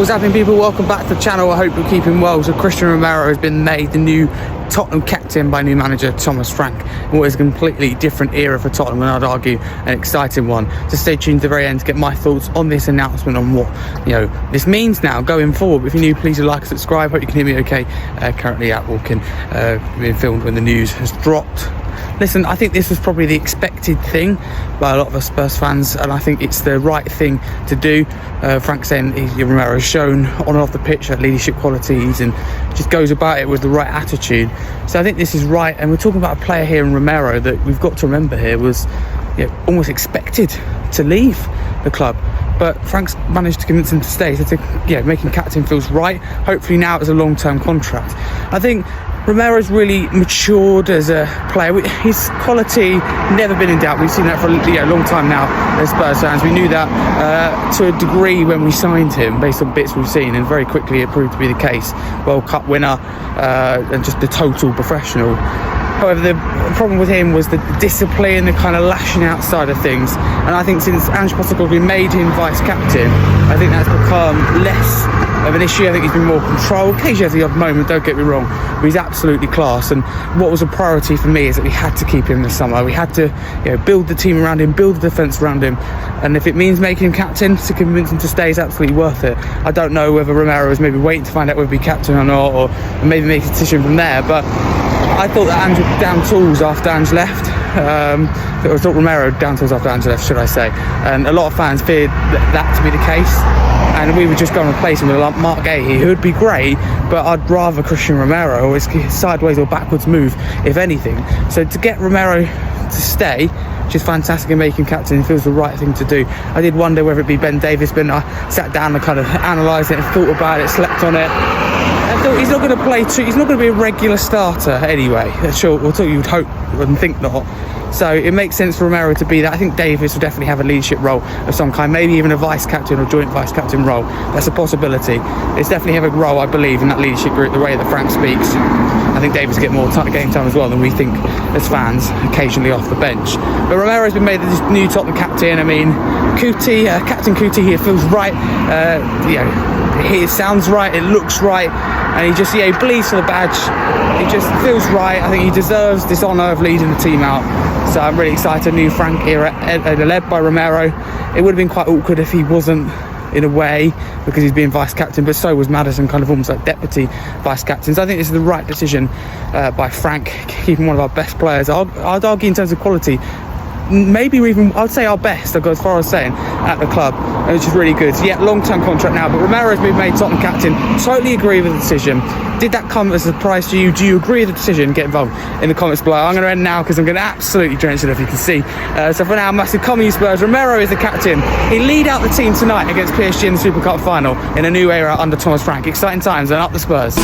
What's happening, people? Welcome back to the channel. I hope you're keeping well. So Cristian Romero has been made the new Tottenham captain by new manager Thomas Frank in what is a completely different era for Tottenham, and I'd argue an exciting one. So stay tuned to the very end to get my thoughts on this announcement, on what this means now going forward. If you're new, please do like and subscribe. Hope you can hear me okay. Currently out walking, being filmed when the news has dropped. Listen, I think this was probably the expected thing by a lot of us Spurs fans, and I think it's the right thing to do. Frank saying Romero has shown on and off the pitch that leadership qualities and just goes about it with the right attitude. So I think this is right, and we're talking about a player here in Romero that we've got to remember here was almost expected to leave the club. But Frank's managed to convince him to stay. So making captain feels right. Hopefully now it's a long-term contract. I think Romero's really matured as a player. His quality never been in doubt. We've seen that for a long time now as Spurs fans. We knew that to a degree when we signed him, based on bits we've seen, and very quickly it proved to be the case. World Cup winner and just the total professional. However, the problem with him was the discipline, the kind of lashing out side of things. And I think since Ange Postecoglou made him vice-captain, I think that's become less of an issue. I think he's been more controlled. Occasionally has the odd moment, don't get me wrong, but he's absolutely class. And what was a priority for me is that we had to keep him this summer. We had to build the team around him, build the defence around him. And if it means making him captain to convince him to stay, is absolutely worth it. I don't know whether Romero was maybe waiting to find out whether he'd be captain or not, or maybe make a decision from there. But I thought that Ange was down tools after Ange left. I thought Romero down tools after Ange left, should I say. And a lot of fans feared that to be the case. And we would just go and replace him with Mark Gahey, who would be great, but I'd rather Cristian Romero, or his sideways or backwards move, if anything. So to get Romero to stay, which is fantastic, and making captain, feels the right thing to do. I did wonder whether it be Ben Davies, but I sat down and kind of analysed it and thought about it, slept on it. I thought he's not going to play he's not going to be a regular starter anyway. Sure, you would hope and think not. So it makes sense for Romero to be that. I think Davies will definitely have a leadership role of some kind, maybe even a vice-captain or joint vice-captain role. That's a possibility. It's definitely have a role, I believe, in that leadership group, the way that Frank speaks. I think Davies will get more game time as well than we think as fans, occasionally off the bench. But Romero's been made the new Tottenham captain. I mean, Captain Kuti here feels right. It sounds right, it looks right, and he just he bleeds for the badge. It just feels right. I think he deserves this honour of leading the team out. So I'm really excited. New Frank era, led by Romero. It would have been quite awkward if he wasn't, in a way, because he's being vice-captain, but so was Maddison, kind of almost like deputy vice-captain. So I think this is the right decision by Frank, keeping one of our best players. I'd argue in terms of quality, maybe even, I'd say our best, I'd go as far as saying, at the club, which is really good. So long-term contract now, but Romero's been made Tottenham captain. Totally agree with the decision. Did that come as a surprise to you? Do you agree with the decision? Get involved in the comments below. I'm going to end now because I'm going to absolutely drench it, if you can see. So for now, massive coming Spurs. Romero is the captain. He lead out the team tonight against PSG in the Super Cup final in a new era under Thomas Frank. Exciting times, and up the Spurs.